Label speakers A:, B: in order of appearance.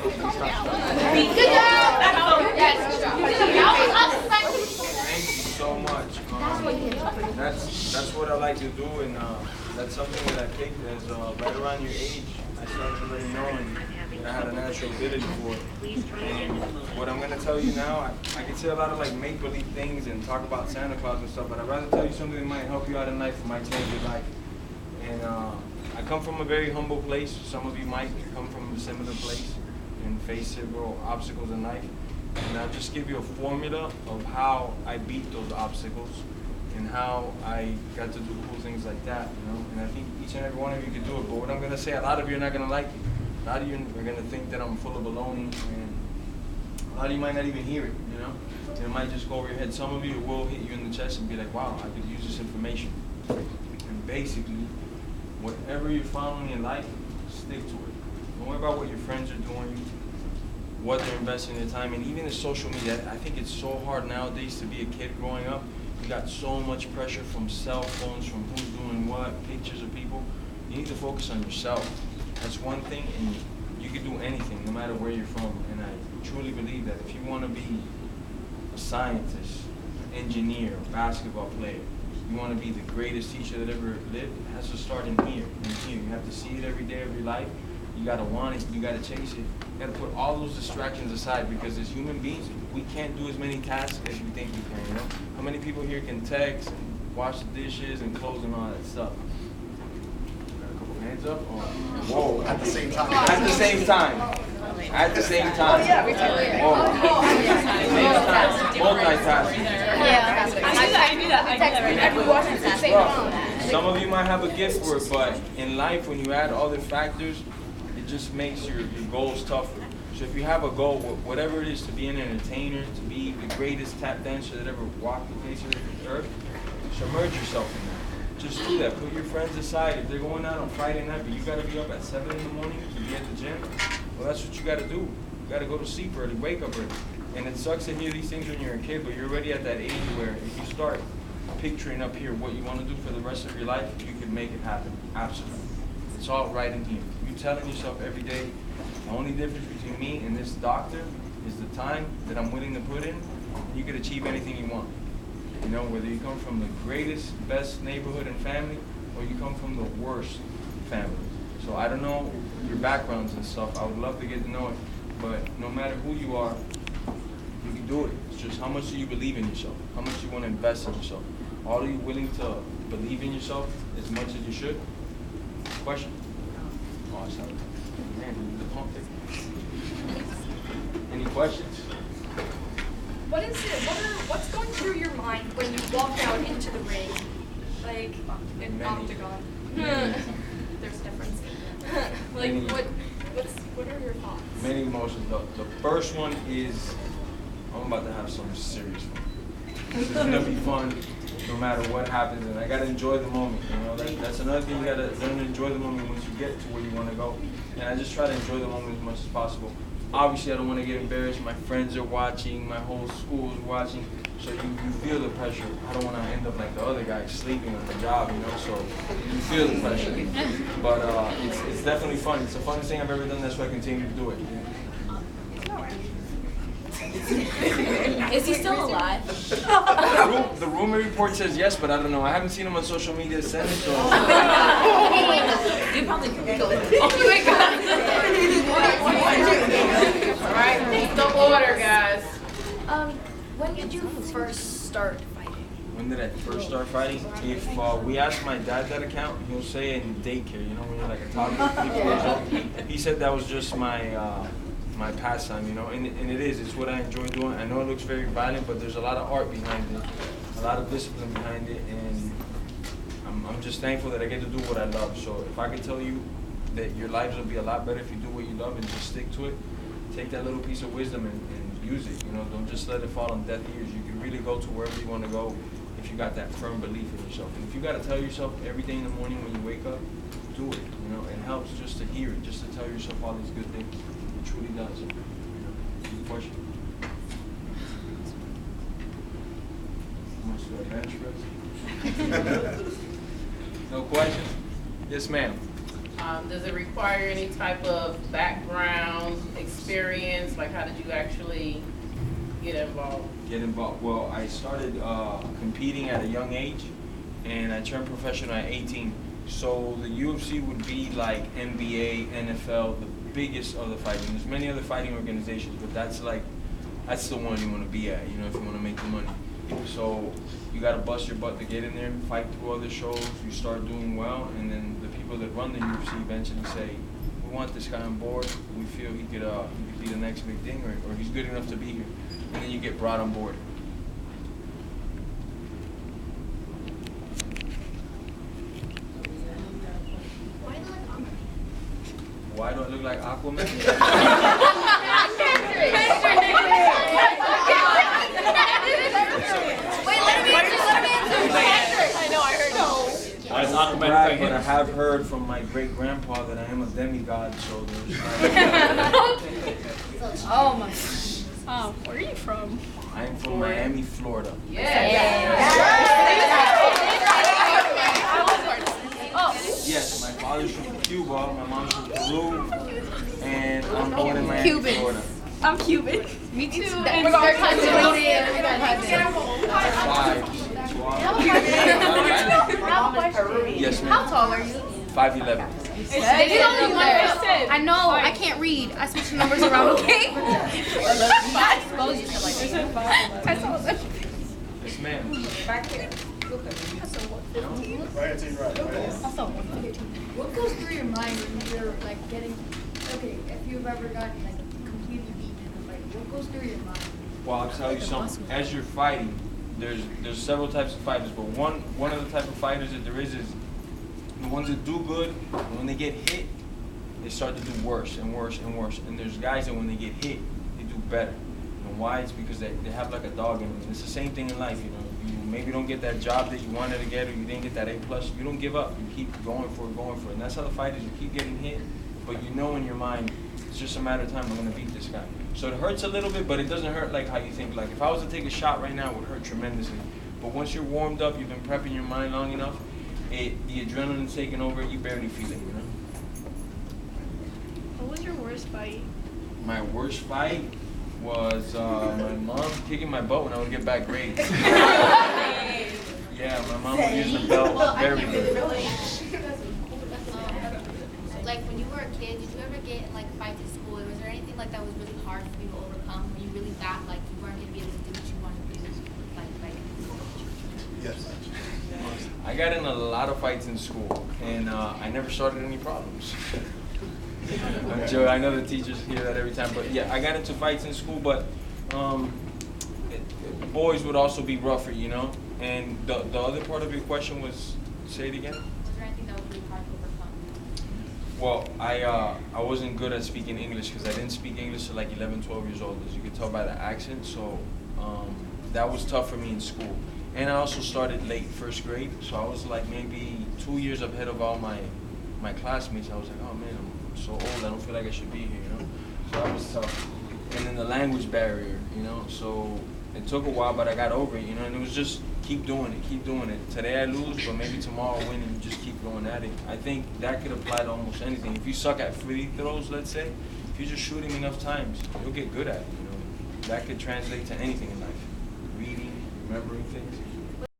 A: Thank you so much. That's what I like to do, and that's something that I picked as right around your age. I started already knowing that I had a natural ability for it. And what I'm gonna tell you now, I can say a lot of like make-believe things and talk about Santa Claus and stuff, but I'd rather tell you something that might help you out in life and might change your life. And I come from a very humble place. Some of you might come from a similar place and face several obstacles in life. And I'll just give you a formula of how I beat those obstacles and how I got to do cool things like that, you know. And I think each and every one of you can do it. But what I'm gonna say, a lot of you are not gonna like it. A lot of you are gonna think that I'm full of baloney, and a lot of you might not even hear it, you know. And it might just go over your head. Some of you will hit you in the chest and be like, wow, I could use this information. And basically, whatever you're following in life, stick to it. Don't worry about what your friends are doing, what they're investing their time in. Even in social media, I think it's so hard nowadays to be a kid growing up. You got so much pressure from cell phones, from who's doing what, pictures of people. You need to focus on yourself. That's one thing, and you can do anything, no matter where you're from. And I truly believe that if you want to be a scientist, engineer, basketball player, you want to be the greatest teacher that ever lived, it has to start in here. You have to see it every day of your life. You gotta want it, you gotta chase it. You gotta put all those distractions aside, because as human beings, we can't do as many tasks as we think we can, you know? How many people here can text and wash the dishes and clothes and all that stuff? Got a couple hands up? Oh. Whoa.
B: At the same time.
A: At the same time. At the same time.
C: Oh, yeah, we totally agree.
A: Multitasking.
C: Yeah, I do that. Everyone watches the same phone.
A: Some of you might have a gift for it, but in life, when you add all the factors, it just makes your goals tougher. So if you have a goal, whatever it is, to be an entertainer, to be the greatest tap dancer that ever walked the face of the earth, submerge yourself in that. Just do that. Put your friends aside. If they're going out on Friday night, but you got to be up at 7 in the morning to be at the gym, well, that's what you got to do. You got to go to sleep early, wake up early. And it sucks to hear these things when you're a kid, but you're already at that age where if you start picturing up here what you want to do for the rest of your life, you can make it happen. Absolutely. It's all right in here. You telling yourself every day, the only difference between me and this doctor is the time that I'm willing to put in. You can achieve anything you want. You know, whether you come from the greatest, best neighborhood and family, or you come from the worst family. So I don't know your backgrounds and stuff. I would love to get to know it. But no matter who you are, you can do it. It's just how much do you believe in yourself? How much you want to invest in yourself? Are you willing to believe in yourself as much as you should? Question? Oh, sorry. Man, the pump thing. Any questions?
D: What's going through your mind when you walk out into the ring? Like an octagon. There's a difference. What are your thoughts?
A: Many emotions. The first one is, I'm about to have some serious fun. This is gonna be fun no matter what happens, and I gotta enjoy the moment. You know, that's another thing. You gotta learn to enjoy the moment once you get to where you want to go. And I just try to enjoy the moment as much as possible. Obviously, I don't want to get embarrassed. My friends are watching. My whole school is watching. So you feel the pressure. I don't want to end up like the other guy sleeping on the job, you know. So you feel the pressure. But it's definitely fun. It's the funnest thing I've ever done. That's why I continue to do it.
C: Is he still alive?
A: The rumor report says yes, but I don't know. I haven't seen him on social media since. So.
C: You probably could go. Oh my God!
E: All right, keep the order, guys.
D: When did you first start fighting?
A: When did I first start fighting? If we ask my dad that account, he'll say in daycare. You know, when you're like a toddler, 3 years old. He said that was just my my pastime, you know, and it is. It's what I enjoy doing. I know it looks very violent, but there's a lot of art behind it, a lot of discipline behind it, and I'm just thankful that I get to do what I love. So if I could tell you that your lives will be a lot better if you do what you love and just stick to it, take that little piece of wisdom and use it. You know, don't just let it fall on deaf ears. You can really go to wherever you want to go if you got that firm belief in yourself. And if you got to tell yourself every day in the morning when you wake up, do it. You know, it helps just to hear it, just to tell yourself all these good things. It truly does. You know, good question. Much to bench press? No questions? Yes, ma'am.
E: Does it require any type of background, experience? Like, how did you actually get involved?
A: Well, I started competing at a young age, and I turned professional at 18. So the UFC would be like NBA, NFL, the biggest of the fighting. There's many other fighting organizations, but that's the one you want to be at, you know, if you want to make the money. So you got to bust your butt to get in there, fight through other shows, you start doing well, and then the people that run the UFC eventually say, we want this guy on board, we feel he could be the next big thing, or he's good enough to be here. And then you get brought on board. Why do I look like Aquaman?
B: Why does Aquaman
A: Right, but I have heard from my great grandpa that I am a demigod, so there's
C: Oh my. Oh, where are you from?
A: I'm from Miami, Florida. Yes, my father's from Cuba, my mom's from Peru, and I'm born in Miami, Florida.
C: I'm Cuban. Me too.
A: Five. Yes, ma'am.
C: How tall are you?
A: 5'11".
C: I know. I can't read. I switch the numbers around. Okay.
A: Yes, ma'am.
D: What goes through your mind when you're like getting, okay, if you've ever gotten like completely beaten in a fight, what goes through your mind?
A: Well, I'll tell you something. As you're fighting, there's several types of fighters, but one of the type of fighters that there is the ones that do good, and when they get hit, they start to do worse and worse and worse. And there's guys that when they get hit, they do better. And why? It's because they have like a dog in them. And it's the same thing in life, you know. You maybe don't get that job that you wanted to get, or you didn't get that A+. You don't give up. You keep going for it. And that's how the fight is. You keep getting hit, but you know in your mind, it's just a matter of time. I'm gonna beat this guy. So it hurts a little bit, but it doesn't hurt like how you think. Like if I was to take a shot right now, it would hurt tremendously. But once you're warmed up, you've been prepping your mind long enough, the adrenaline's taking over, you barely feel it, you know?
C: What was your worst fight?
A: My worst fight was my mom kicking my butt when I would get back grades. Yeah, my mom would use the belt very good.
F: Like when you were a kid, did you ever get in like fights at school? Was there anything like that was really hard for you to overcome when you really thought like you weren't going to be able to do what you wanted to do? Like
G: Yes.
A: I got in a lot of fights in school, and I never started any problems. I'm joking. I know the teachers hear that every time, but yeah, I got into fights in school, but boys would also be rougher, you know? And the other part of your question was, say it again?
F: was there anything that was really hard to overcome?
A: Well, I wasn't good at speaking English because I didn't speak English till like 11, 12 years old, as you could tell by the accent, so that was tough for me in school. And I also started late, first grade, so I was like maybe 2 years ahead of all my classmates. I was like, oh man, I'm so old, I don't feel like I should be here, you know? So that was tough. And then the language barrier, you know? So it took a while, but I got over it, you know? And it was just keep doing it, keep doing it. Today I lose, but maybe tomorrow I win, and you just keep going at it. I think that could apply to almost anything. If you suck at free throws, let's say, if you just shoot him enough times, you'll get good at it, you know? That could translate to anything in life. Reading, remembering things.